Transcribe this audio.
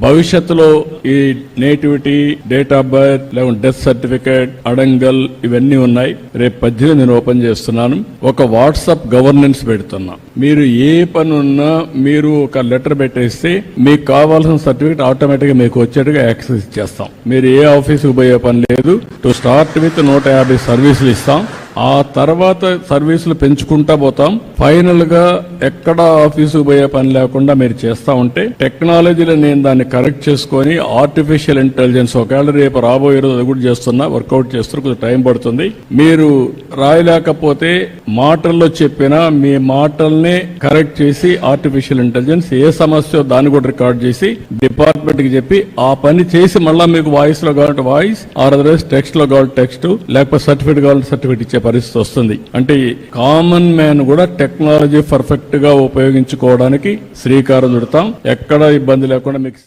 భవిష్యత్తులో ఈ nativity, date of birth, లేకుంటే డెత్ సర్టిఫికేట్, అడంగల్ ఇవన్నీ ఉన్నాయి. రేపు 18 నేను ఓపెన్ చేస్తున్నాను. ఒక వాట్సాప్ గవర్నెన్స్ పెడుతున్నా. మీరు ఏ పని ఉన్నా మీరు ఒక లెటర్ పెట్టేస్తే మీకు కావాల్సిన సర్టిఫికేట్ ఆటోమేటిక్ గా మీకు వచ్చేట్టుగా యాక్సెస్ ఇచ్చేస్తాం. మీరు ఏ ఆఫీసుకు పోయే పని లేదు. టు స్టార్ట్ విత్ 150 సర్వీసులు ఇస్తాం. ఆ తర్వాత సర్వీసులు పెంచుకుంటా పోతాం. ఫైనల్ గా ఎక్కడ ఆఫీసుకు పోయే పని లేకుండా మీరు చేస్తా ఉంటే టెక్నాలజీలో నేను దాన్ని కరెక్ట్ చేసుకుని ఆర్టిఫిషియల్ ఇంటెలిజెన్స్ ఒకవేళ రేపు రాబోయే రోజు అది కూడా చేస్తున్నా, వర్కౌట్ చేస్తున్నా, కొంచెం టైం పడుతుంది. మీరు రాయలేకపోతే మాటల్లో చెప్పినా మీ మాటల్ని కరెక్ట్ చేసి ఆర్టిఫిషియల్ ఇంటెలిజెన్స్ ఏ సమస్య దాన్ని కూడా రికార్డ్ చేసి డిపార్ట్మెంట్ కి చెప్పి ఆ పని చేసి మళ్ళా మీకు వాయిస్ లో కావాలంటే వాయిస్, ఆర్ అదర్వైజ్ టెక్స్ట్ లో కావాలంటే టెక్స్ట్, లేకపోతే సర్టిఫికేట్ కావాలంటే సర్టిఫికేట్ ఇచ్చే పరిస్థితి వస్తుంది. అంటే కామన్ మ్యాన్ కూడా టెక్నాలజీ పర్ఫెక్ట్ గా ఉపయోగించుకోవడానికి శ్రీకారం చుడతాం. ఎక్కడ ఇబ్బంది లేకుండా మీకు